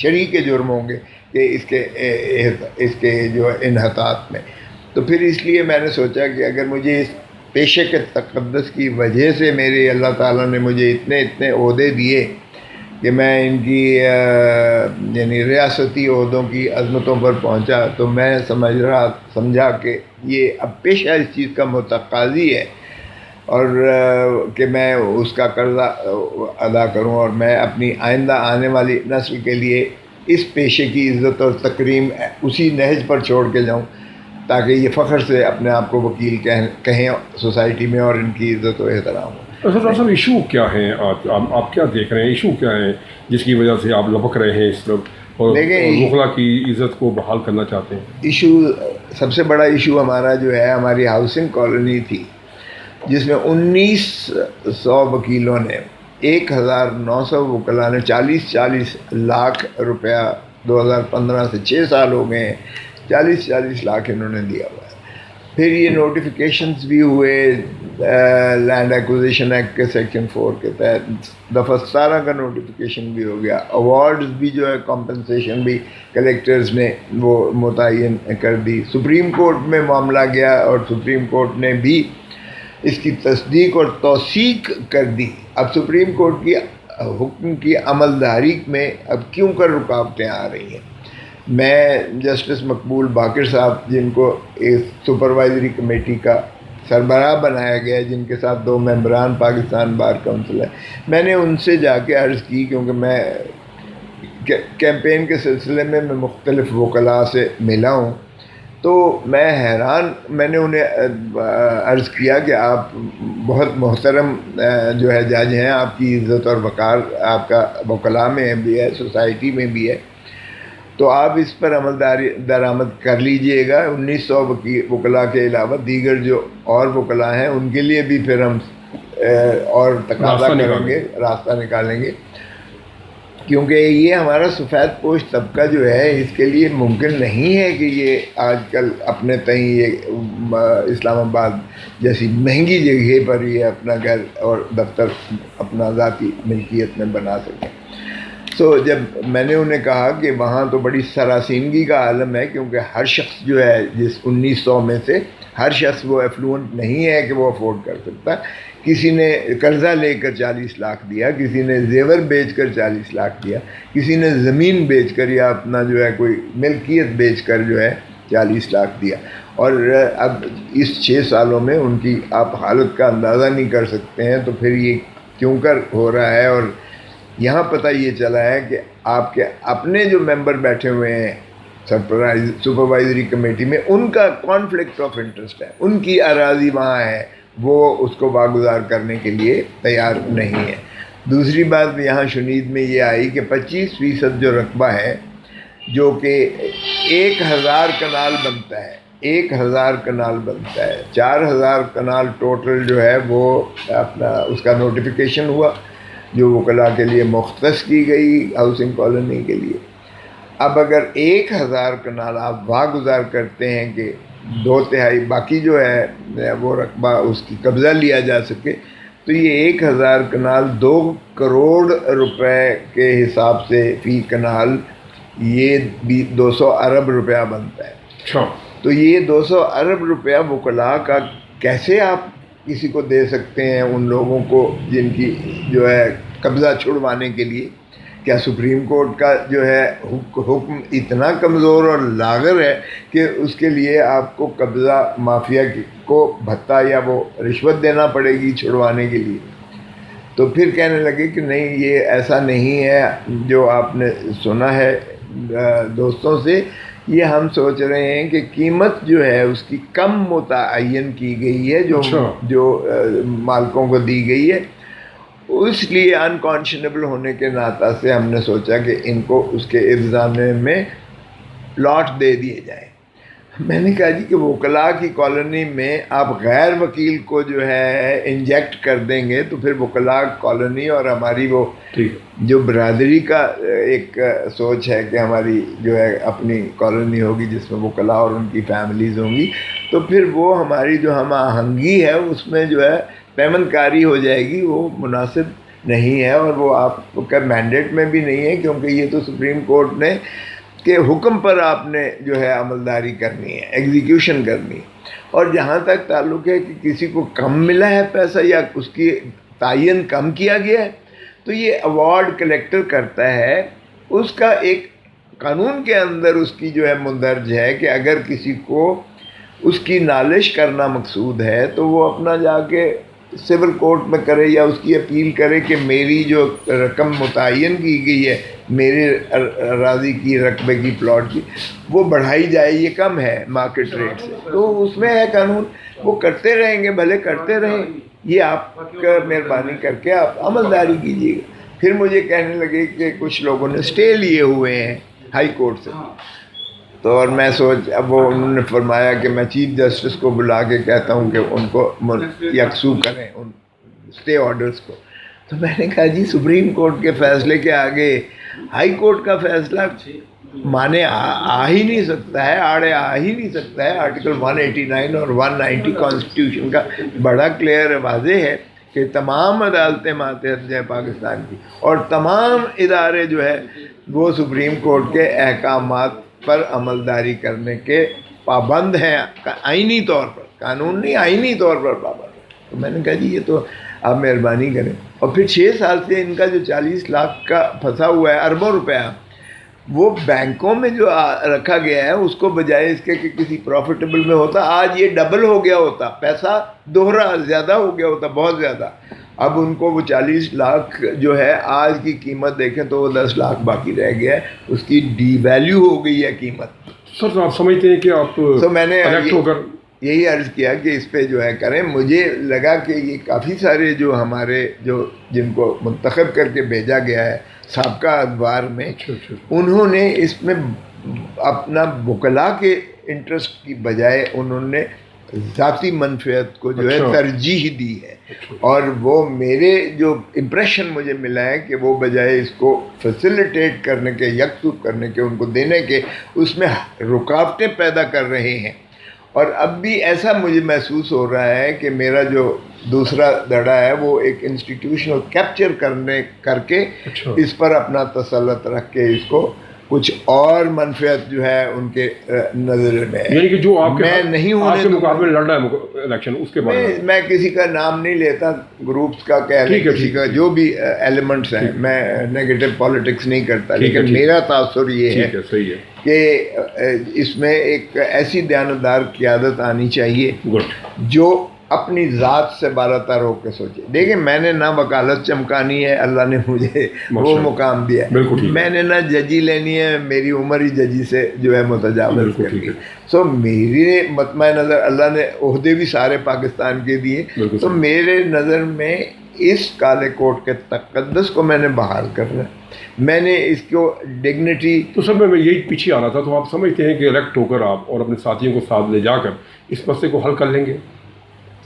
شریک جرم ہوں گے کہ اس کے جو انحطاط میں. تو پھر اس لیے میں نے سوچا کہ اگر مجھے اس پیشے کے تقدس کی وجہ سے میرے اللہ تعالیٰ نے مجھے اتنے عہدے دیے کہ میں ان کی یعنی ریاستی عہدوں کی عظمتوں پر پہنچا، تو میں سمجھا کہ یہ اب پیشہ اس چیز کا متقاضی ہے اور کہ میں اس کا قرضہ ادا کروں اور میں اپنی آئندہ آنے والی نسل کے لیے اس پیشے کی عزت اور تکریم اسی نہج پر چھوڑ کے جاؤں تاکہ یہ فخر سے اپنے آپ کو وکیل کہیں سوسائٹی میں اور ان کی عزت و احترام ہو. ڈاکٹر صاحب ایشو کیا ہیں آپ کیا دیکھ رہے ہیں، ایشو کیا ہیں جس کی وجہ سے آپ لپک رہے ہیں اس طرف اور وکلا کی عزت کو بحال کرنا چاہتے ہیں؟ ایشو سب سے بڑا ایشو ہمارا جو ہے ہماری ہاؤسنگ کالونی تھی جس میں 1900 وکیلوں نے 1900 وکلا نے 40 لاکھ روپیہ 2015 سے 6 سال ہو گئے ہیں 40 لاکھ انہوں نے دیا ہوا ہے. پھر یہ نوٹیفیکیشنز بھی ہوئے لینڈ ایکوزیشن ایکٹ کے سیکشن 4 کے تحت دفعہ 17 کا نوٹیفیکیشن بھی ہو گیا. ایوارڈز بھی جو ہے کمپنسیشن بھی کلیکٹرز نے وہ متعین کر دی. سپریم کورٹ میں معاملہ گیا اور سپریم کورٹ نے بھی اس کی تصدیق اور توثیق کر دی. اب سپریم کورٹ کی حکم کی عملداری میں اب کیوں کر رکاوٹیں آ رہی ہیں. میں جسٹس مقبول باقر صاحب جن کو اس سپروائزری کمیٹی کا سربراہ بنایا گیا ہے، جن کے ساتھ 2 ممبران پاکستان بار کونسل ہے، میں نے ان سے جا کے عرض کی کیونکہ میں کیمپین کے سلسلے میں مختلف وکلاء سے ملا ہوں، تو میں نے انہیں عرض کیا کہ آپ بہت محترم جو ہے جج ہیں، آپ کی عزت اور وقار آپ کا وکلاء میں بھی ہے، سوسائٹی میں بھی ہے، تو آپ اس پر عمل درآمد کر لیجئے گا. 1900 وکلاء کے علاوہ دیگر جو اور وکلاء ہیں ان کے لیے بھی پھر ہم اور تقاضا کریں گے، راستہ نکالیں گے، کیونکہ یہ ہمارا سفید پوش طبقہ جو ہے اس کے لیے ممکن نہیں ہے کہ یہ آج کل اپنے تئیں یہ اسلام آباد جیسی مہنگی جگہ پر یہ اپنا گھر اور دفتر اپنا ذاتی ملکیت میں بنا سکے. تو جب میں نے انہیں کہا کہ وہاں تو بڑی سراسیمگی کا عالم ہے کیونکہ ہر شخص جو ہے جس 1900 میں سے ہر شخص وہ ایفلوئنٹ نہیں ہے کہ وہ افورڈ کر سکتا. کسی نے قرضہ لے کر 40 لاکھ دیا، کسی نے زیور بیچ کر 40 لاکھ دیا، کسی نے زمین بیچ کر یا اپنا جو ہے کوئی ملکیت بیچ کر جو ہے 40 لاکھ دیا. اور اب اس 6 سالوں میں ان کی آپ حالت کا اندازہ نہیں کر سکتے ہیں. تو پھر یہ کیوں کر ہو رہا ہے؟ اور یہاں پتہ یہ چلا ہے کہ آپ کے اپنے جو ممبر بیٹھے ہوئے ہیں سپروائزری کمیٹی میں ان کا کانفلکٹ آف انٹرسٹ ہے، ان کی اراضی وہاں ہے، وہ اس کو واگزار کرنے کے لیے تیار نہیں ہے. دوسری بات یہاں شنید میں یہ آئی کہ 25% جو رقبہ ہے جو کہ 1000 کنال بنتا ہے، 1000 کنال بنتا ہے، 4000 کنال ٹوٹل جو ہے وہ اپنا اس کا نوٹیفیکیشن ہوا جو وکلاء کے لیے مختص کی گئی ہاؤسنگ کالونی کے لیے. اب اگر 1000 کنال آپ واگزار کرتے ہیں کہ 2/3 باقی جو ہے وہ رقبہ اس کی قبضہ لیا جا سکے، تو یہ 1000 کنال 2 کروڑ روپے کے حساب سے فی کنال یہ 200 ارب روپیہ بنتا ہے. تو یہ 200 ارب روپیہ وکلاء کا کیسے آپ کسی کو دے سکتے ہیں ان لوگوں کو جن کی جو ہے قبضہ چھڑوانے کے لیے؟ کیا سپریم کورٹ کا جو ہے حکم اتنا کمزور اور لاغر ہے کہ اس کے لیے آپ کو قبضہ مافیا کو بھتہ یا وہ رشوت دینا پڑے گی چھڑوانے کے لیے؟ تو پھر کہنے لگے کہ نہیں، یہ ایسا نہیں ہے جو آپ نے سنا ہے دوستوں سے. یہ ہم سوچ رہے ہیں کہ قیمت جو ہے اس کی کم متعین کی گئی ہے جو مالکوں کو دی گئی ہے، اس لیے انکانشنیبل ہونے کے ناطہ سے ہم نے سوچا کہ ان کو اس کے افزانے میں لاٹ دے دیے جائیں. میں نے کہا جی کہ وکلاء کی کالونی میں آپ غیر وکیل کو جو ہے انجیکٹ کر دیں گے تو پھر وکلاء کالونی اور ہماری وہ جو برادری کا ایک سوچ ہے کہ ہماری جو ہے اپنی کالونی ہوگی جس میں وکلاء اور ان کی فیملیز ہوں گی، تو پھر وہ ہماری جو ہم آہنگی ہے اس میں جو ہے پیمند کاری ہو جائے گی، وہ نہیں ہے اور وہ آپ کا مینڈیٹ میں بھی نہیں ہے، کیونکہ یہ تو سپریم کورٹ نے کے حکم پر آپ نے جو ہے عملداری کرنی ہے، ایگزیکیوشن کرنی ہے۔ اور جہاں تک تعلق ہے کہ کسی کو کم ملا ہے پیسہ یا اس کی تعین کم کیا گیا ہے، تو یہ ایوارڈ کلیکٹر کرتا ہے، اس کا ایک قانون کے اندر اس کی جو ہے مندرج ہے کہ اگر کسی کو اس کی نالش کرنا مقصود ہے تو وہ اپنا جا کے سول کورٹ میں کرے یا اس کی اپیل کرے کہ میری جو رقم متعین کی گئی ہے میرے اراضی کی، رقبے کی، پلاٹ کی، وہ بڑھائی جائے، یہ کم ہے مارکیٹ ریٹ سے، تو اس میں ہے قانون، وہ کرتے رہیں گے، بھلے کرتے رہیں، یہ آپ کا مہربانی کر کے آپ عملداری کیجیے گا۔ پھر مجھے کہنے لگے کہ کچھ لوگوں نے اسٹے لیے ہوئے ہیں ہائی کورٹ سے، تو اور میں اب وہ انہوں نے فرمایا کہ میں چیف جسٹس کو بلا کے کہتا ہوں کہ ان کو یکسو کریں ان اسٹے آرڈرز کو۔ تو میں نے کہا جی سپریم کورٹ کے فیصلے کے آگے ہائی کورٹ کا فیصلہ مانے آ ہی نہیں سکتا ہے، آڑے آ ہی نہیں سکتا ہے۔ آرٹیکل 189 اور 190 کانسٹیٹیوشن کا بڑا کلیئر واضح ہے کہ تمام عدالتیں ماتحت ہیں پاکستان کی، اور تمام ادارے جو ہے وہ سپریم کورٹ کے احکامات پر عملداری کرنے کے پابند ہیں، آئینی طور پر، قانون نہیں، آئینی طور پر پابند ہیں۔ تو میں نے کہا جی یہ تو آپ مہربانی کریں۔ اور پھر 6 سال سے ان کا جو 40 لاکھ کا پھنسا ہوا ہے اربوں روپیہ، وہ بینکوں میں جو رکھا گیا ہے، اس کو بجائے اس کے کہ کسی پروفیٹیبل میں ہوتا، آج یہ ڈبل ہو گیا ہوتا، پیسہ دوہرا زیادہ ہو گیا ہوتا، بہت زیادہ۔ اب ان کو وہ 40 لاکھ جو ہے آج کی قیمت دیکھیں تو وہ 10 لاکھ باقی رہ گیا ہے، اس کی ڈی ویلیو ہو گئی ہے قیمت۔ سر آپ سمجھتے ہیں کہ آپ تو میں نے الیکٹ ہو کر یہی عرض کیا کہ اس پہ جو ہے کریں۔ مجھے لگا کہ یہ کافی سارے جو ہمارے جن کو منتخب کر کے بھیجا گیا ہے سابقہ ادوار میں، انہوں نے اس میں اپنا وکلاء کے انٹرسٹ کی بجائے انہوں نے ذاتی منفعت کو جو ہے ترجیح دی ہے، اور وہ میرے جو امپریشن مجھے ملا ہے کہ وہ بجائے اس کو فیسیلیٹیٹ کرنے کے، یکسو کرنے کے، ان کو دینے کے، اس میں رکاوٹیں پیدا کر رہے ہیں۔ اور اب بھی ایسا مجھے محسوس ہو رہا ہے کہ میرا جو دوسرا دڑا ہے وہ ایک انسٹیٹیوشنل کیپچر کر کے اس پر اپنا تسلط رکھ کے اس کو کچھ اور منفعت جو ہے ان کے نظر میں ہے، یعنی کہ جو آپ میں نہیں آپ کے مقابلے لڑ رہا ہے الیکشن، اس کے بارے میں کسی کا نام نہیں لیتا، گروپس کا کہہ لیں، کسی کا جو بھی ایلیمنٹس ہیں، میں نیگیٹو پالیٹکس نہیں کرتا، لیکن میرا تاثر یہ ہے صحیح ہے کہ اس میں ایک ایسی دیانتدار قیادت آنی چاہیے جو اپنی ذات سے بالہ تر ہو کے سوچے۔ دیکھیں میں نے نہ وکالت چمکانی ہے، اللہ نے مجھے وہ مقام دیا ہے، میں نے نہ ججی لینی ہے، میری عمر ہی ججی سے جو ہے متجاوز کرنی ہے۔ سو میری مطمع نظر، اللہ نے عہدے بھی سارے پاکستان کے دیے، تو میرے نظر میں اس کالے کوٹ کے تقدس کو میں نے بحال کرنا ہے، میں نے اس کو ڈگنیٹی۔ تو سر میں یہی پیچھے آ رہا تھا، تو آپ سمجھتے ہیں کہ الیکٹ ہو کر آپ اور اپنے ساتھیوں کو ساتھ لے جا کر اس مسئلے کو حل کر لیں گے؟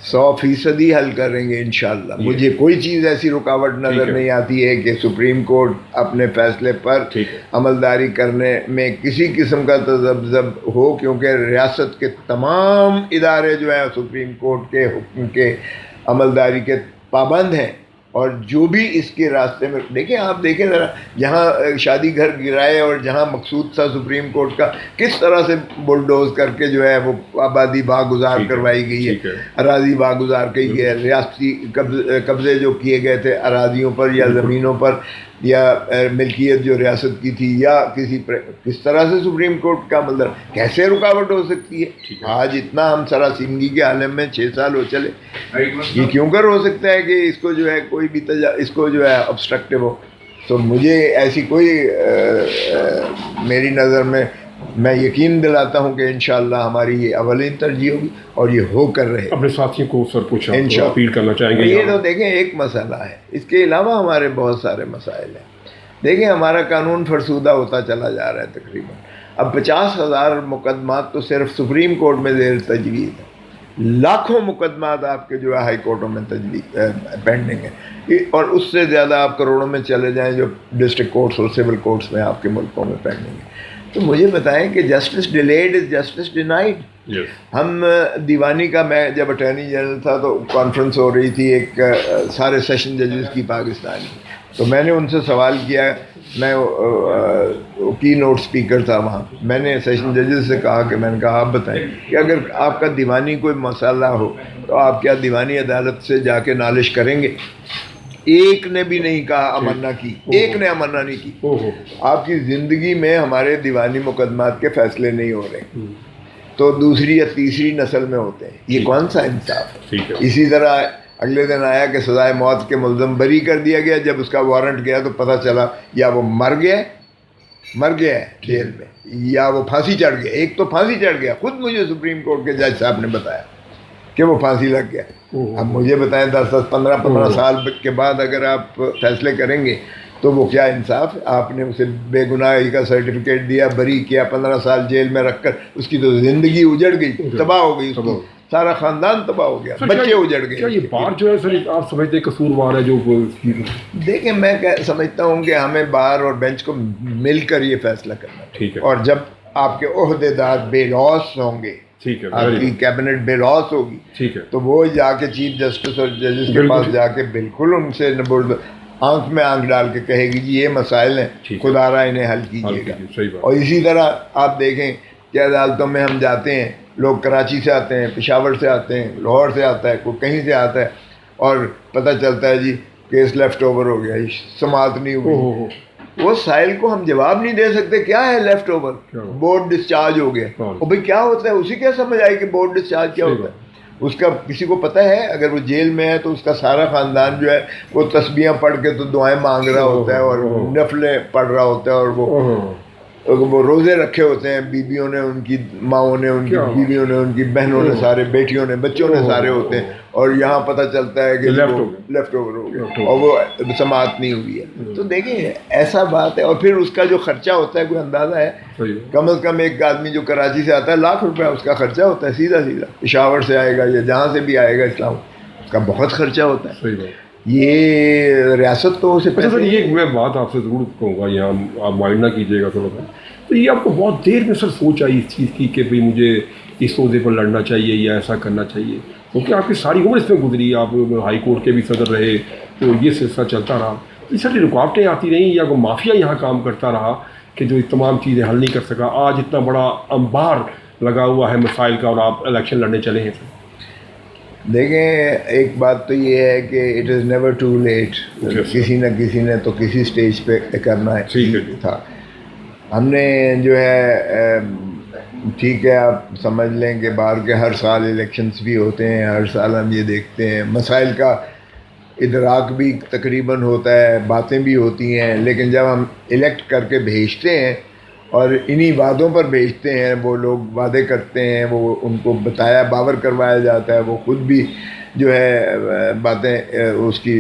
100% حل کریں گے انشاءاللہ۔ مجھے کوئی چیز ایسی رکاوٹ نظر نہیں آتی ہے کہ سپریم کورٹ اپنے فیصلے پر عملداری کرنے میں کسی قسم کا تذبذب ہو، کیونکہ ریاست کے تمام ادارے جو ہیں سپریم کورٹ کے حکم کے عملداری کے پابند ہیں، اور جو بھی اس کے راستے میں دیکھیں، آپ دیکھیں ذرا، جہاں شادی گھر گرائے اور جہاں مقصود تھا سپریم کورٹ کا، کس طرح سے بلڈوز کر کے جو ہے وہ آبادی باگزار کروائی گئی ہے، اراضی باگزار کی گئی ہے، ریاستی قبضے جو کیے گئے تھے اراضیوں پر یا زمینوں پر یا ملکیت جو ریاست کی تھی یا کس طرح سے سپریم کورٹ کا عمل کیسے رکاوٹ ہو سکتی ہے؟ آج اتنا ہم سراسیمگی کے عالم میں 6 سال ہو چلے، یہ کیوں کر ہو سکتا ہے کہ اس کو جو ہے کوئی بھی اس کو جو ہے obstructive ہو؟ تو مجھے ایسی کوئی میری نظر میں یقین دلاتا ہوں کہ انشاءاللہ ہماری یہ اولین ترجیح ہوگی اور یہ ہو کر رہے۔ اپنے ساتھیوں کو سر پوچھا، اپیل کرنا چاہیں گے؟ یہ تو دیکھیں ایک مسئلہ ہے، اس کے علاوہ ہمارے بہت سارے مسائل ہیں۔ دیکھیں ہمارا قانون فرسودہ ہوتا چلا جا رہا ہے تقریباً، اب 50,000 مقدمات تو صرف سپریم کورٹ میں زیر تجویز ہیں، لاکھوں مقدمات آپ کے جو ہے ہائی کورٹوں میں پینڈنگ ہیں، اور اس سے زیادہ آپ کروڑوں میں چلے جائیں جو ڈسٹرکٹ کورٹس اور سول کورٹس میں آپ کے ملکوں میں پینڈنگ ہیں۔ تو مجھے بتائیں کہ justice delayed is justice denied. ہم دیوانی کا، میں جب اٹارنی جنرل تھا تو کانفرنس ہو رہی تھی ایک سارے سیشن ججز کی پاکستانی، تو میں نے ان سے سوال کیا، میں کی نوٹ اسپیکر تھا وہاں، میں نے سیشن ججز سے کہا کہ میں نے کہا آپ بتائیں کہ اگر آپ کا دیوانی کوئی مسئلہ ہو تو آپ کیا دیوانی عدالت سے جا کے نالش کریں گے؟ ایک نے بھی نہیں کہا امن نہ کی، ایک نے امن نہ نہیں کی۔ آپ کی زندگی میں ہمارے دیوانی مقدمات کے فیصلے نہیں ہو رہے تو دوسری یا تیسری نسل میں ہوتے ہیں، یہ کون سا انصاف ہے؟ اسی طرح اگلے دن آیا کہ سزائے موت کے ملزم بری کر دیا گیا، جب اس کا وارنٹ گیا تو پتہ چلا یا وہ مر گیا ہے جیل میں، یا وہ پھانسی چڑھ گیا۔ ایک تو پھانسی چڑھ گیا، خود مجھے سپریم کورٹ کے جج صاحب نے بتایا کہ وہ پھانسی لگ گیا۔ اب مجھے بتائیں 10 15 سال کے بعد اگر آپ فیصلے کریں گے تو وہ کیا انصاف ہے؟ آپ نے اسے بے گناہی کا سرٹیفکیٹ دیا، بری کیا، 15 سال جیل میں رکھ کر اس کی تو زندگی اجڑ گئی، تباہ ہو گئی، اس کی سارا خاندان تباہ ہو گیا، بچے اجڑ گئے۔ کیا یہ بار جو ہے سر آپ سمجھتے ہیں قصوروار ہے جو؟ دیکھیں میں سمجھتا ہوں کہ ہمیں بار اور بینچ کو مل کر یہ فیصلہ کرنا ٹھیک ہے، اور جب آپ کے عہدے دار بے لوث ہوں گے، ٹھیک ہے، آپ کی کیبنٹ بے لوث ہوگی، ٹھیک ہے، تو وہ جا کے چیف جسٹس اور ججز کے پاس جا کے بالکل ان سے آنکھ میں آنکھ ڈال کے کہے گی جی یہ مسائل ہیں، خدا را انہیں حل کیجیے گا۔ اور اسی طرح آپ دیکھیں کہ عدالتوں میں ہم جاتے ہیں، لوگ کراچی سے آتے ہیں، پشاور سے آتے ہیں، لاہور سے آتا ہے، کوئی کہیں سے آتا ہے، اور پتہ چلتا ہے جی کیس لیفٹ اوور ہو گیا، سماعت نہیں ہوئی۔ وہ سائل کو ہم جواب نہیں دے سکتے، کیا ہے لیفٹ اوور؟ بورڈ ڈسچارج ہو گیا۔ اور بھائی کیا ہوتا ہے؟ اسی کیا سمجھ آئی کہ بورڈ ڈسچارج کیا ہوتا ہے؟ اس کا کسی کو پتہ ہے؟ اگر وہ جیل میں ہے تو اس کا سارا خاندان جو ہے وہ تسبیحاں پڑھ کے تو دعائیں مانگ رہا ہوتا ہے اور نفلیں پڑھ رہا ہوتا ہے، اور وہ روزے رکھے ہوتے ہیں، بیویوں نے، ان کی ماؤں نے، ان کی بیویوں نے، ان کی بہنوں نے، سارے بیٹیوں نے، بچوں نے سارے ہوتے ہیں، اور یہاں پتہ چلتا ہے کہ لیفٹ اوور ہو گیا اور وہ سماعت نہیں ہوئی ہے۔ تو دیکھیں ایسا بات ہے، اور پھر اس کا جو خرچہ ہوتا ہے کوئی اندازہ ہے؟ کم از کم ایک آدمی جو کراچی سے آتا ہے ₹1,00,000 اس کا خرچہ ہوتا ہے، سیدھا پشاور سے آئے گا یا جہاں سے بھی آئے گا اسلام، اس کا بہت خرچہ ہوتا ہے۔ یہ ریاست تو اسے اچھا سر، یہ میں بات آپ سے ضرور کہوں گا، یہاں آپ مائنڈ نہ کیجیے گا تھوڑا سا، تو یہ آپ کو بہت دیر میں سر سوچ آئی اس چیز کی کہ بھئی مجھے اس عہدے پر لڑنا چاہیے یا ایسا کرنا چاہیے؟ کیونکہ آپ کی ساری عمر اس میں گزری، آپ ہائی کورٹ کے بھی صدر رہے، تو یہ سلسلہ چلتا رہا، اس ساری رکاوٹیں آتی رہیں یا کوئی مافیا یہاں کام کرتا رہا کہ جو تمام چیزیں حل نہیں کر سکا؟ آج اتنا بڑا انبار لگا ہوا ہے مسائل کا اور آپ الیکشن لڑنے چلے ہیں سر۔ دیکھیں ایک بات تو یہ ہے کہ it is never too late, کسی نہ کسی نے تو کسی سٹیج پہ کرنا تھا۔ ہم نے جو ہے ٹھیک ہے، آپ سمجھ لیں کہ باہر کے ہر سال الیکشنز بھی ہوتے ہیں، ہر سال ہم یہ دیکھتے ہیں، مسائل کا ادراک بھی تقریباً ہوتا ہے، باتیں بھی ہوتی ہیں، لیکن جب ہم الیکٹ کر کے بھیجتے ہیں اور انہی وعدوں پر بھیجتے ہیں، وہ لوگ وعدے کرتے ہیں، وہ ان کو بتایا باور کروایا جاتا ہے، وہ خود بھی جو ہے باتیں اس کی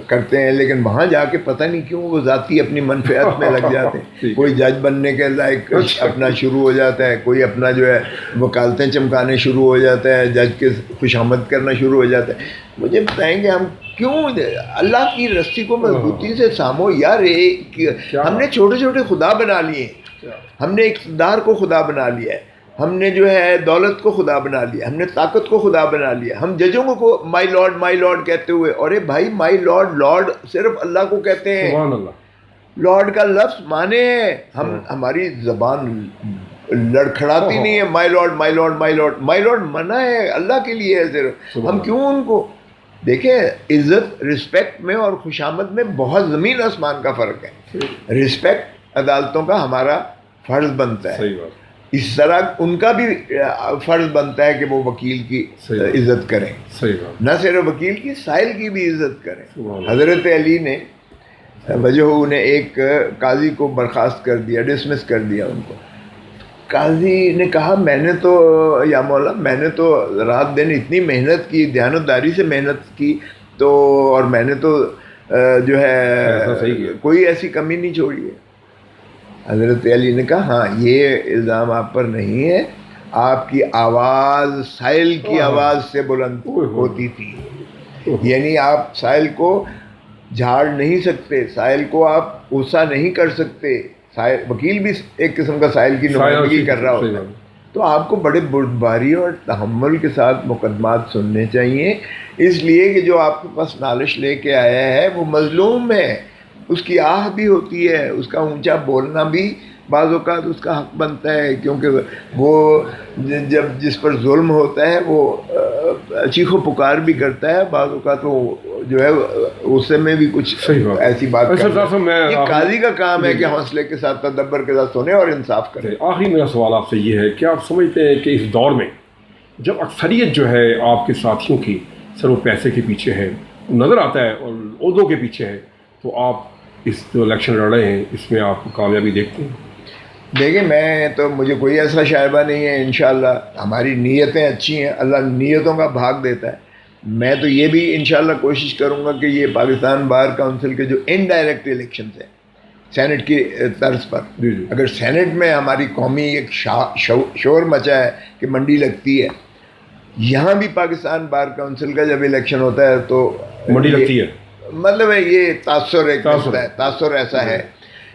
کرتے ہیں، لیکن وہاں جا کے پتہ نہیں کیوں وہ ذاتی اپنی منفعت میں لگ جاتے ہیں۔ کوئی جج بننے کے لائق اپنا شروع ہو جاتا ہے، کوئی اپنا جو ہے وکالتیں چمکانے شروع ہو جاتا ہے، جج کے خوش آمد کرنا شروع ہو جاتا ہے۔ مجھے بتائیں کہ ہم کیوں اللہ کی رسی کو مضبوطی سے سامو یار، ہم نے چھوٹے چھوٹے خدا بنا لیے، ہم نے اقتدار کو خدا بنا لیا ہے، ہم نے جو ہے دولت کو خدا بنا لیا، ہم نے طاقت کو خدا بنا لیا، ہم ججوں کو مائی لارڈ کہتے ہوئے، اور بھائی مائی لارڈ صرف اللہ کو کہتے ہیں، سبحان اللہ، لارڈ کا لفظ مانے ہیں، ہماری زبان لڑکھڑاتی نہیں ہے، مائی لارڈ منع ہے، اللہ کے لیے ہے صرف، ہم کیوں ان کو دیکھیں؟ عزت رسپیکٹ میں اور خوشامد میں بہت زمین آسمان کا فرق ہے۔ رسپیکٹ عدالتوں کا ہمارا فرض بنتا ہے، اس طرح ان کا بھی فرض بنتا ہے کہ وہ وکیل کی عزت کریں، نہ صرف وکیل کی، سائل کی بھی عزت کریں۔ حضرت علی نے وجہ نے ایک قاضی کو برخاست کر دیا، ڈسمس کر دیا ان کو۔ قاضی نے کہا میں نے تو یا مولا میں نے تو رات دن اتنی محنت کی، دیانتداری سے محنت کی، تو اور میں نے تو جو ہے کوئی ایسی کمی نہیں چھوڑی ہے۔ حضرت علی نے کہا ہاں یہ الزام آپ پر نہیں ہے، آپ کی آواز سائل کی آواز سے بلند ہوتی تھی، یعنی آپ سائل کو جھاڑ نہیں سکتے، سائل کو آپ غصہ نہیں کر سکتے۔ وکیل بھی ایک قسم کا سائل کی نمائندگی کر رہا ہوتا ہے، تو آپ کو بڑے بردباری اور تحمل کے ساتھ مقدمات سننے چاہیے، اس لیے کہ جو آپ کے پاس نالش لے کے آیا ہے وہ مظلوم ہے، اس کی آہ بھی ہوتی ہے، اس کا اونچا بولنا بھی بعض اوقات اس کا حق بنتا ہے، کیونکہ وہ جب جس پر ظلم ہوتا ہے وہ چیخ و پکار بھی کرتا ہے، بعض اوقات وہ جو ہے غصے میں بھی کچھ ایسی بات کرتا ہے۔ یہ قاضی کا کام ہے کہ حوصلے کے ساتھ تدبر کے ساتھ سنے اور انصاف کرے۔ آخری میرا سوال آپ سے یہ ہے کہ آپ سمجھتے ہیں کہ اس دور میں جب اکثریت جو ہے آپ کے ساتھیوں کی سر و پیسے کے پیچھے ہے، نظر آتا ہے، اور عہدوں کے پیچھے ہے، تو آپ اس جو الیکشن لڑ رہے ہیں اس میں آپ کو کامیابی دیکھتے ہیں؟ دیکھیں، میں تو مجھے کوئی ایسا شائبہ نہیں ہے، انشاءاللہ ہماری نیتیں اچھی ہیں، اللہ نیتوں کا بھاگ دیتا ہے۔ میں تو یہ بھی انشاءاللہ کوشش کروں گا کہ یہ پاکستان بار کونسل کے جو انڈائریکٹ الیکشنز ہیں سینٹ کی طرز پر، اگر سینٹ میں ہماری قومی ایک شور مچا ہے کہ منڈی لگتی ہے، یہاں بھی پاکستان بار کونسل کا جب الیکشن ہوتا ہے تو منڈی لگتی ہے، مطلب ہے یہ تاثر ایک ہوتا ہے، تاثر ایسا ہے،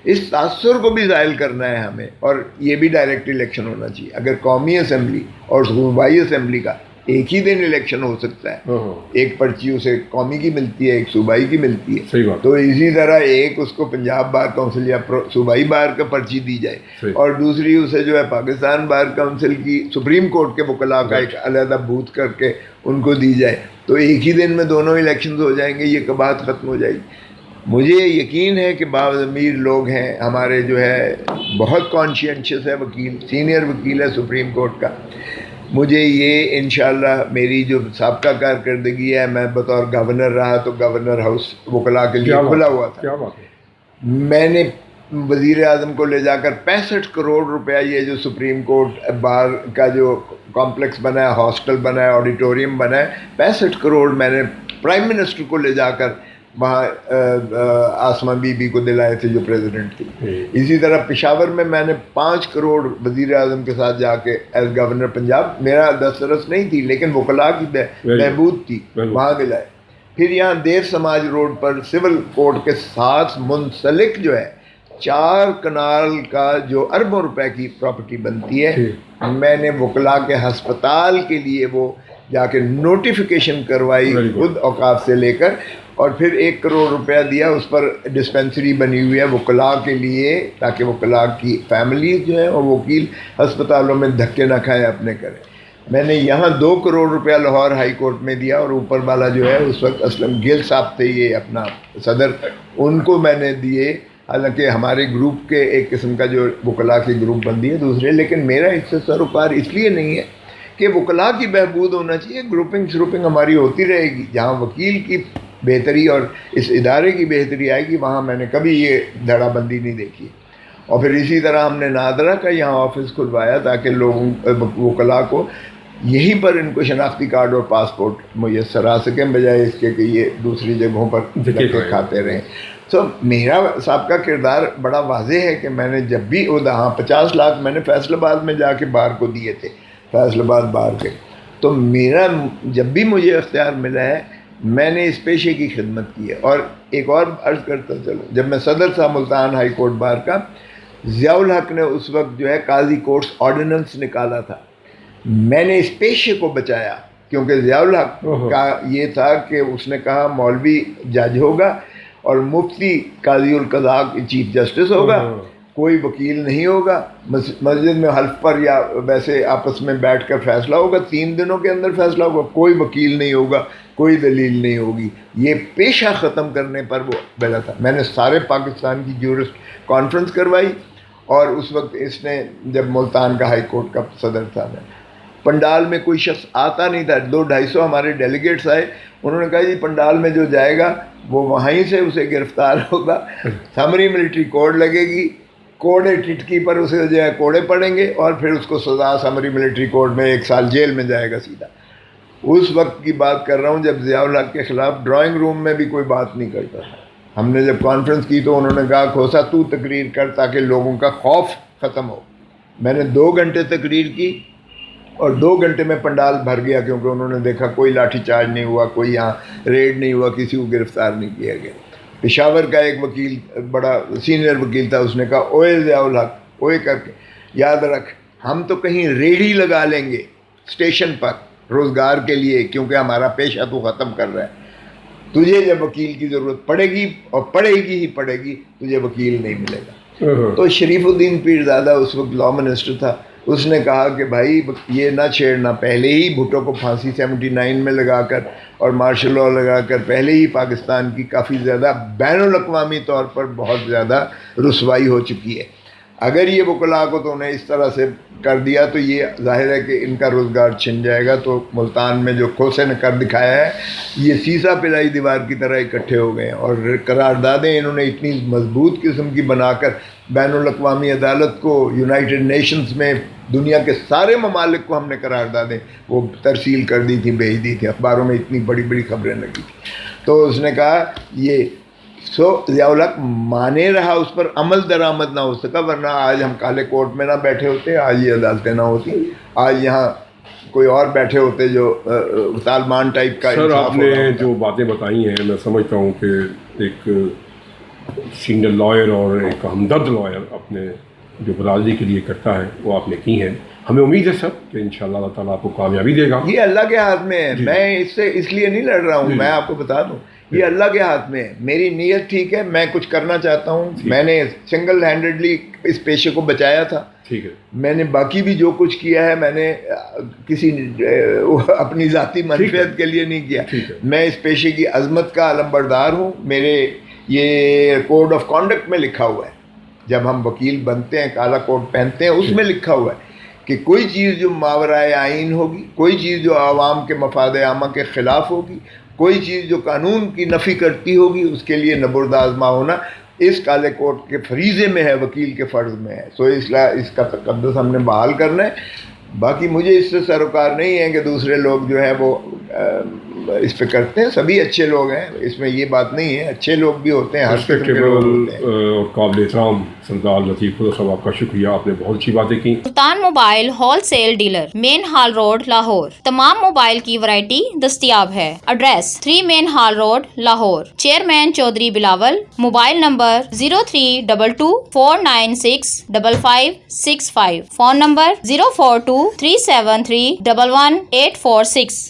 اس تاثر کو بھی زائل کرنا ہے ہمیں، اور یہ بھی ڈائریکٹ الیکشن ہونا چاہیے۔ اگر قومی اسمبلی اور صوبائی اسمبلی کا ایک ہی دن الیکشن ہو سکتا ہے، ایک پرچی اسے قومی کی ملتی ہے، ایک صوبائی کی ملتی ہے، تو اسی طرح ایک اس کو پنجاب بار کونسل یا صوبائی بار کا پرچی دی جائے، اور دوسری اسے جو ہے پاکستان بار کونسل کی سپریم کورٹ کے وکلاء کا ایک علیحدہ بوتھ کر کے ان کو دی جائے، تو ایک ہی دن میں دونوں الیکشنز ہو جائیں گے، یہ قباحت ختم ہو جائے گی۔ مجھے یقین ہے کہ باضمیر لوگ ہیں ہمارے، جو ہے بہت کانشینشیس ہے وکیل، سینئر وکیل ہے سپریم کورٹ کا، مجھے یہ انشاءاللہ میری جو سابقہ کارکردگی ہے، میں بطور گورنر رہا تو گورنر ہاؤس وکلاء کے لیے کھلا ہوا تھا، میں نے وزیر اعظم کو لے جا کر 65 کروڑ روپیہ، یہ جو سپریم کورٹ بار کا جو کمپلیکس بنا ہے، ہاسٹل بنا ہے، آڈیٹوریم بنا ہے، 65 کروڑ میں نے پرائم منسٹر کو لے جا کر وہاں آسمہ بی بی کو دلائے تھے جو پریزیڈنٹ تھی۔ اسی طرح پشاور میں نے 5 کروڑ وزیر اعظم کے ساتھ جا کے ایز گورنر پنجاب، میرا دسترس نہیں تھی لیکن وکلاء کی بہبود تھی، وہاں دلائے۔ پھر یہاں دیر سماج روڈ پر سول کورٹ کے ساتھ منسلک جو ہے 4 کنال کا جو اربوں روپے کی پراپرٹی بنتی ہے، میں نے وکلاء کے ہسپتال کے لیے وہ جا کے نوٹیفیکیشن کروائی خود اوقاف سے لے کر، اور پھر 1 کروڑ روپیہ دیا، اس پر ڈسپینسری بنی ہوئی ہے وکلاء کے لیے، تاکہ وکلاء کی فیملیز جو ہیں اور وکیل ہسپتالوں میں دھکے نہ کھائے، اپنے کریں۔ میں نے یہاں 2 کروڑ روپیہ لاہور ہائی کورٹ میں دیا، اور اوپر والا جو ہے اس وقت اسلم گل صاحب تھے یہ اپنا صدر، ان کو میں نے دیے، حالانکہ ہمارے گروپ کے ایک قسم کا جو وکلاء کی گروپ بندی ہے دوسرے، لیکن میرا اس سے سروکار اس لیے نہیں ہے کہ وکلاء کی بہبود ہونا چاہیے، گروپنگ شروپنگ ہماری ہوتی رہے گی، جہاں وکیل کی بہتری اور اس ادارے کی بہتری آئے گی وہاں میں نے کبھی یہ دھڑا بندی نہیں دیکھی۔ اور پھر اسی طرح ہم نے نادرہ کا یہاں آفس کھلوایا تاکہ لوگوں وکلاء کو یہیں پر ان کو شناختی کارڈ اور پاسپورٹ میسر آ سکیں، بجائے اس کے کہ یہ دوسری جگہوں پر دھکے کھاتے رہیں۔ تو میرا سابقہ کردار بڑا واضح ہے کہ میں نے جب بھی وہ 50 لاکھ میں نے فیصل آباد میں جا کے بار کو دیے تھے، فیصل آباد بار کے، تو میرا جب بھی مجھے اختیار ملا ہے میں نے اس پیشے کی خدمت کی ہے۔ اور ایک اور عرض کرتا چلوں، جب میں صدر تھا ملتان ہائی کورٹ بار کا، ضیاء الحق نے اس وقت جو ہے قاضی کورٹس آرڈیننس نکالا تھا، میں نے اس پیشے کو بچایا، کیونکہ ضیاء الحق کا یہ تھا کہ اس نے کہا مولوی جج ہوگا اور مفتی قاضی القضاء چیف جسٹس ہوگا، کوئی وکیل نہیں ہوگا، مسجد میں حلف پر یا ویسے آپس میں بیٹھ کر فیصلہ ہوگا، 3 دنوں کے اندر فیصلہ ہوگا، کوئی وکیل نہیں ہوگا، کوئی دلیل نہیں ہوگی۔ یہ پیشہ ختم کرنے پر وہ بیٹھا تھا۔ میں نے سارے پاکستان کی جورسٹ کانفرنس کروائی، اور اس وقت اس نے جب ملتان کا ہائی کورٹ کا صدر تھا، میں پنڈال میں کوئی شخص آتا نہیں تھا، 200-250 ہمارے ڈیلیگیٹس آئے، انہوں نے کہا جی پنڈال میں جو جائے گا وہ وہیں سے اسے گرفتار ہوگا، سمری ملٹری کوڈ لگے گی، کوڑے ٹٹکی پر اسے جو ہے کوڑے پڑیں گے، اور پھر اس کو سزا سمری ملٹری کوڈ میں 1 سال جیل میں جائے گا سیدھا۔ اس وقت کی بات کر رہا ہوں جب ضیاء الحق کے خلاف ڈرائنگ روم میں بھی کوئی بات نہیں کرتا تھا۔ ہم نے جب کانفرنس کی تو انہوں نے کہا کھوسا تو تقریر کر تاکہ لوگوں کا خوف ختم ہو۔ میں نے 2 گھنٹے تقریر کی اور 2 گھنٹے میں پنڈال بھر گیا، کیونکہ انہوں نے دیکھا کوئی لاٹھی چارج نہیں ہوا، کوئی یہاں ریڈ نہیں ہوا، کسی کو گرفتار نہیں کیا گیا۔ پشاور کا ایک وکیل، بڑا سینئر وکیل تھا، اس نے کہا اوئے ضیاء الحق، اوئے کر کے، یاد رکھ ہم تو کہیں ریڑھی لگا لیں گے اسٹیشن پر روزگار کے لیے، کیونکہ ہمارا پیشہ تو ختم کر رہا ہے. تجھے جب وکیل کی ضرورت پڑے گی، اور پڑے گی ہی پڑے گی، تجھے وکیل نہیں ملے گا. تو شریف الدین پیرزادہ اس وقت لا منسٹر تھا، اس نے کہا کہ بھائی یہ نہ چھیڑنا. پہلے ہی بھٹو کو پھانسی 79 میں لگا کر اور مارشل لاء لگا کر پہلے ہی پاکستان کی کافی زیادہ بین الاقوامی طور پر بہت زیادہ رسوائی ہو چکی ہے. اگر یہ وکلاء کو تو انہیں اس طرح سے کر دیا تو یہ ظاہر ہے کہ ان کا روزگار چھن جائے گا. تو ملتان میں جو کھوسے نے کر دکھایا ہے، یہ سیسا پلائی دیوار کی طرح اکٹھے ہو گئے ہیں، اور قراردادیں انہوں نے اتنی مضبوط قسم کی بنا کر بین الاقوامی عدالت کو، یونائٹڈ نیشنز میں دنیا کے سارے ممالک کو ہم نے قراردادیں وہ ترسیل کر دی تھی، بھیج دی تھی، اخباروں میں اتنی بڑی بڑی خبریں لگی تھیں. تو اس نے کہا یہ ضیاء الحق مانے رہا، اس پر عمل درآمد نہ ہو سکا، ورنہ آج ہم کالے کوٹ میں نہ بیٹھے ہوتے، آج یہ عدالتیں نہ ہوتی، آج یہاں کوئی اور بیٹھے ہوتے جو طالبان ٹائپ کا. سر آپ نے جو باتیں بتائی ہیں میں سمجھتا ہوں کہ ایک سینئر لائر اور ایک ہمدرد لائر اپنے جو برادری کے لیے کرتا ہے وہ آپ نے کی ہیں. ہمیں امید ہے سر کہ انشاءاللہ اللہ تعالیٰ آپ کو کامیابی دے گا. یہ اللہ کے ہاتھ میں ہے. میں اس لیے نہیں لڑ رہا ہوں. میں آپ کو بتا دوں یہ اللہ کے ہاتھ میں ہے. میری نیت ٹھیک ہے، میں کچھ کرنا چاہتا ہوں. میں نے سنگل ہینڈڈلی اس پیشے کو بچایا تھا. ٹھیک ہے. میں نے باقی بھی جو کچھ کیا ہے میں نے کسی اپنی ذاتی منفعت کے لیے نہیں کیا. میں اس پیشے کی عظمت کا علمبردار ہوں. میرے یہ کوڈ آف کانڈکٹ میں لکھا ہوا ہے، جب ہم وکیل بنتے ہیں کالا کوٹ پہنتے ہیں، اس میں لکھا ہوا ہے کہ کوئی چیز جو ماورائے آئین ہوگی، کوئی چیز جو عوام کے مفاد عامہ کے خلاف ہوگی، کوئی چیز جو قانون کی نفی کرتی ہوگی، اس کے لیے نبرد آزما ہونا اس کالے کوٹ کے فریضے میں ہے، وکیل کے فرض میں ہے. اس کا تقدس ہم نے بحال کرنا ہے. باقی مجھے اس سے سروکار نہیں ہے کہ دوسرے لوگ جو ہے وہ اس پہ کرتے ہیں. سبھی اچھے لوگ ہیں، اس میں یہ بات نہیں ہے، اچھے لوگ بھی ہوتے ہیں، ہر قسم کے لوگ ہوتے ہیں. اور قابل احترام سردار لطیف خدا صاحب، آپ کا شکریہ، آپ نے بہت اچھی باتیں کی. Sultan mobile wholesale dealer, main hall road, Lahore. تمام موبائل کی ورائٹی دستیاب ہے. Address 3 main hall road, Lahore. Chairman Chaudhry Bilawal. Mobile number 032249655565. Phone number 042373111846.